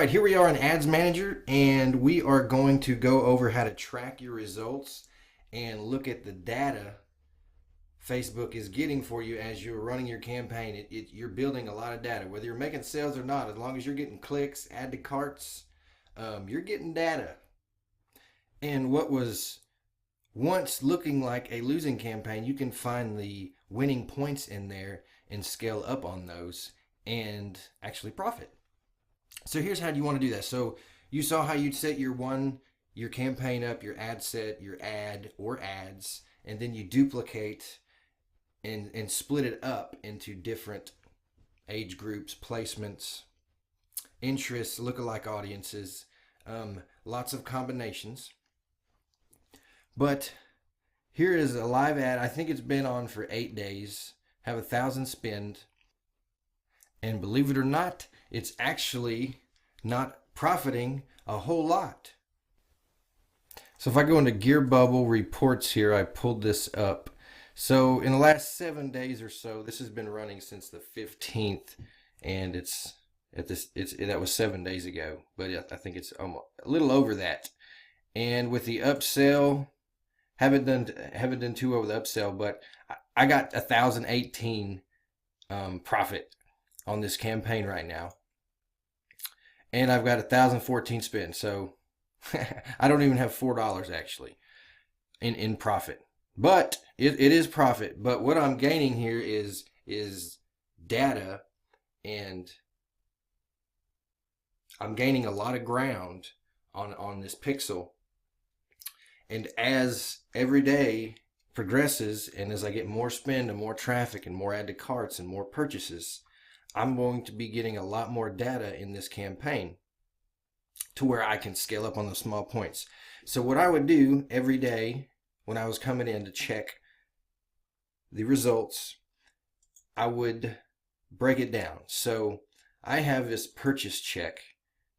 right, here we are in Ads Manager, and we are going to go over how to track your results and look at the data Facebook is getting for you as you're running your campaign. You're building a lot of data, whether you're making sales or not. As long as you're getting clicks, add to carts, you're getting data. And what was once looking like a losing campaign, you can find the winning points in there and scale up on those and actually profit. So here's how you want to do that. So you saw how you'd set your campaign up, your ad set, your ad or ads, and then you duplicate and split it up into different age groups, placements, interests, lookalike audiences, lots of combinations. But here is a live ad. I think it's been on for 8 days, have 1,000 spend, and believe it or not, it's actually not profiting a whole lot. So if I go into Gear Bubble reports here, I pulled this up. So in the last 7 days or so, this has been running since the 15th, and that was 7 days ago, but I think it's almost a little over that. And with the upsell, haven't done too well with the upsell, but I got 1,018 profit on this campaign right now, and I've got 1,014 spend. So I don't even have $4 actually in profit, but it is profit. But what I'm gaining here is data, and I'm gaining a lot of ground on this pixel. And as every day progresses, and as I get more spend and more traffic and more add to carts and more purchases, I'm going to be getting a lot more data in this campaign to where I can scale up on those small points. So what I would do every day when I was coming in to check the results, I would break it down. So I have this purchase check,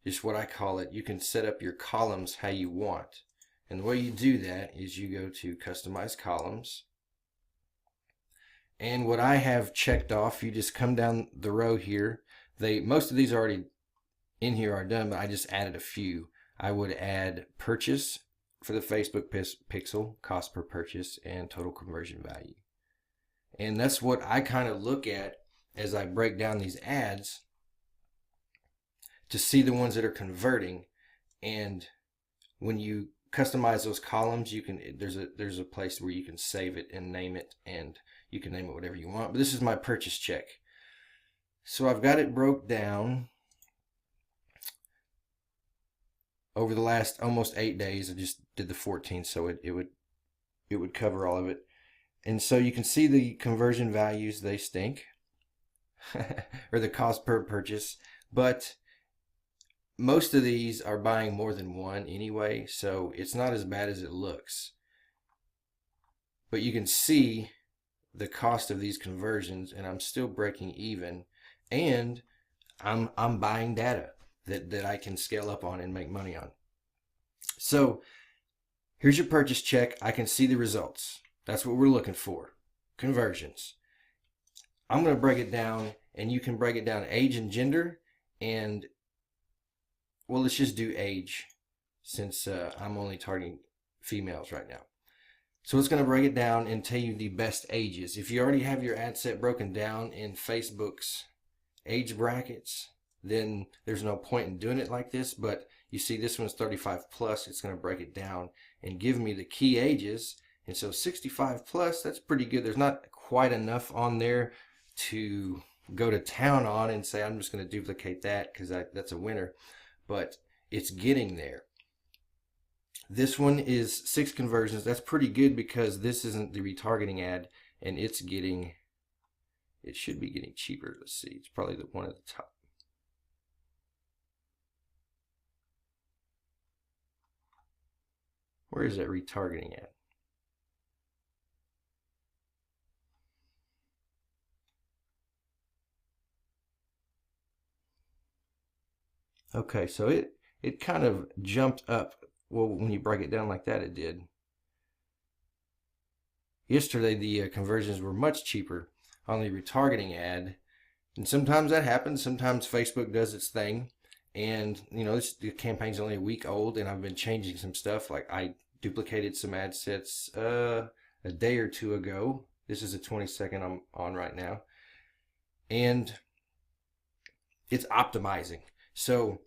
just what I call it. You can set up your columns how you want. And the way you do that is you go to customize columns. And what I have checked off, you just come down the row here. Most of these already in here are done, but I just added a few. I would add purchase for the Facebook pixel, cost per purchase, and total conversion value. And that's what I kind of look at as I break down these ads to see the ones that are converting. And when you customize those columns, you can there's a place where you can save it and name it, and you can name it whatever you want. But this is my purchase check. So I've got it broke down over the last almost 8 days. I just did the 14th, so it would cover all of it. And so you can see the conversion values, they stink, or the cost per purchase. But most of these are buying more than one anyway, so it's not as bad as it looks. But you can see the cost of these conversions, and I'm still breaking even, and I'm buying data that I can scale up on and make money on. So here's your purchase check. I can see the results. That's what we're looking for, conversions. I'm going to break it down, and you can break it down age and gender, and well, let's just do age, since I'm only targeting females right now. So it's going to break it down and tell you the best ages. If you already have your ad set broken down in Facebook's age brackets, then there's no point in doing it like this. But you see this one's 35 plus. It's going to break it down and give me the key ages. And so 65 plus, that's pretty good. There's not quite enough on there to go to town on and say, I'm just going to duplicate that because that's a winner. But it's getting there. This one is 6 conversions. That's pretty good because this isn't the retargeting ad, and it should be getting cheaper. Let's see, it's probably the one at the top. Where is that retargeting ad? Okay, so it kind of jumped up. Well, when you break it down like that, it did. Yesterday, the conversions were much cheaper on the retargeting ad. And sometimes that happens. Sometimes Facebook does its thing And the campaign's only a week old, and I've been changing some stuff. Like I duplicated some ad sets a day or two ago. This is the 22nd I'm on right now, and it's optimizing. So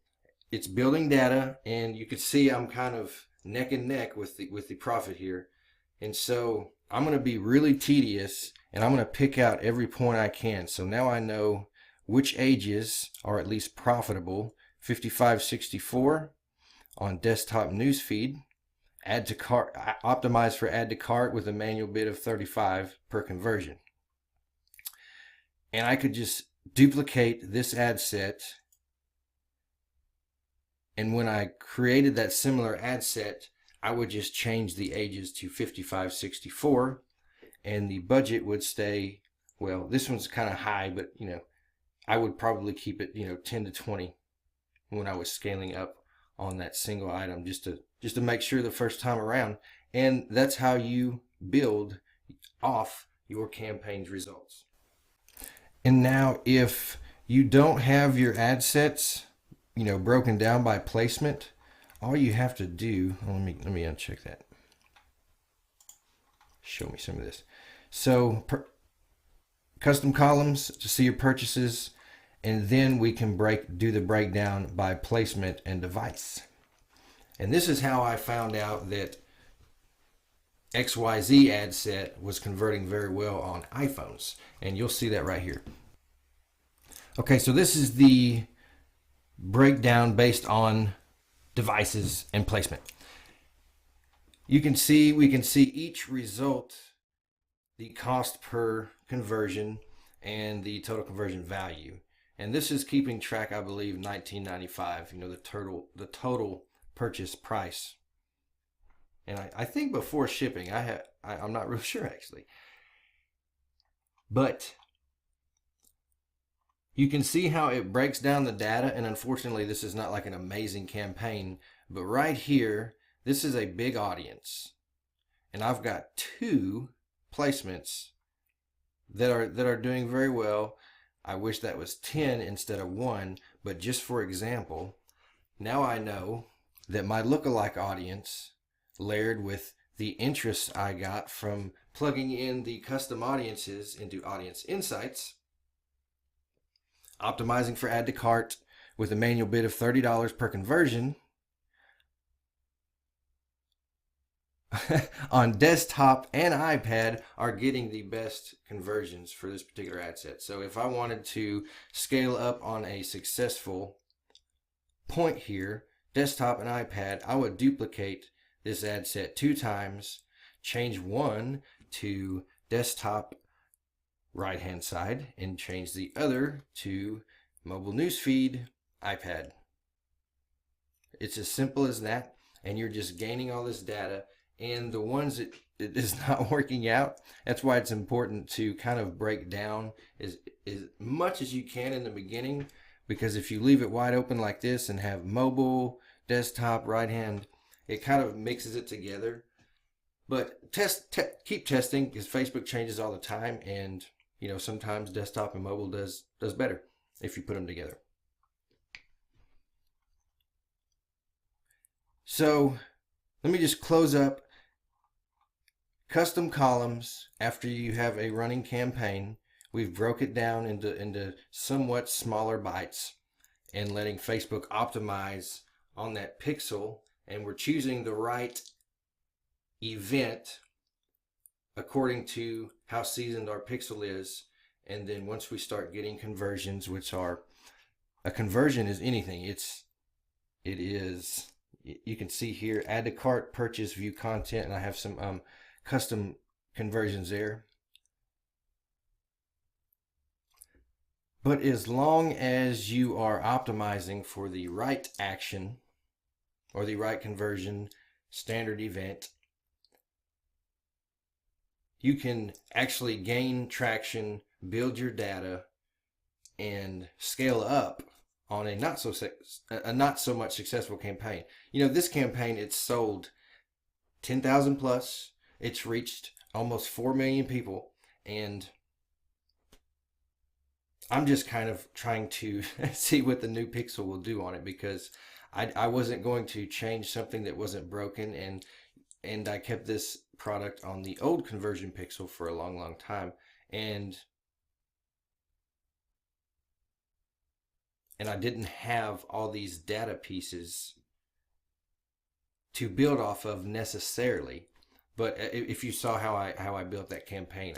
it's building data, and you can see I'm kind of neck and neck with the profit here. And so I'm going to be really tedious, and I'm going to pick out every point I can. So now I know which ages are at least profitable. 55-64 on desktop newsfeed. Add to cart, optimize for add to cart with a manual bid of 35 per conversion. And I could just duplicate this ad set, and when I created that similar ad set, I would just change the ages to 55-64, and the budget would stay, well, this one's kind of high, but I would probably keep it 10 to 20 when I was scaling up on that single item, just to make sure the first time around. And that's how you build off your campaign's results. And now if you don't have your ad sets broken down by placement, all you have to do, let me uncheck that. Show me some of this. So custom columns to see your purchases, and then we can do the breakdown by placement and device. And this is how I found out that XYZ ad set was converting very well on iPhones, and you'll see that right here. Okay, so this is the breakdown based on devices and placement. We can see each result, the cost per conversion and the total conversion value. And this is keeping track, I believe, $19.95, the total purchase price. And I think before shipping, I'm not real sure actually. But you can see how it breaks down the data, and unfortunately this is not like an amazing campaign, but right here, this is a big audience. And I've got 2 placements that are doing very well. I wish that was 10 instead of 1, but just for example, now I know that my lookalike audience, layered with the interest I got from plugging in the custom audiences into Audience Insights, optimizing for add to cart with a manual bid of $30 per conversion on desktop and iPad are getting the best conversions for this particular ad set. So if I wanted to scale up on a successful point here, desktop and iPad, I would duplicate this ad set 2 times, change one to desktop right hand side, and change the other to mobile newsfeed iPad. It's as simple as that, and you're just gaining all this data. And the ones that it is not working out, that's why it's important to kind of break down as much as you can in the beginning, because if you leave it wide open like this and have mobile, desktop, right hand, it kind of mixes it together. But keep testing, because Facebook changes all the time, and sometimes desktop and mobile does better if you put them together. So let me just close up. Custom columns, after you have a running campaign, we've broke it down into somewhat smaller bites and letting Facebook optimize on that pixel, and we're choosing the right event according to how seasoned our pixel is. And then once we start getting conversions, which are, a conversion is anything. You can see here, add to cart, purchase, view content, and I have some custom conversions there. But as long as you are optimizing for the right action or the right conversion, standard event, you can actually gain traction, build your data, and scale up on a not so much successful campaign. This campaign, it's sold 10,000 plus. It's reached almost 4 million people, and I'm just kind of trying to see what the new Pixel will do on it, because I wasn't going to change something that wasn't broken, and I kept this product on the old conversion Pixel for a long time, and I didn't have all these data pieces to build off of necessarily. But if you saw how I built that campaign,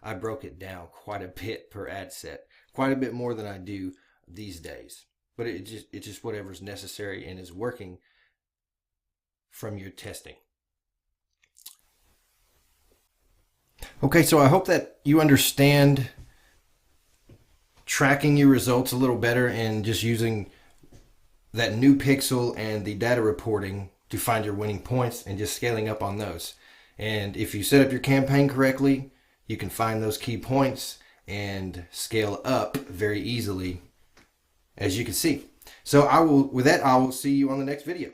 I broke it down quite a bit per ad set, quite a bit more than I do these days. But it's just whatever's necessary and is working from your testing. Okay, so I hope that you understand tracking your results a little better and just using that new Pixel and the data reporting to find your winning points and just scaling up on those. And if you set up your campaign correctly, you can find those key points and scale up very easily, as you can see. So with that, I will see you on the next video.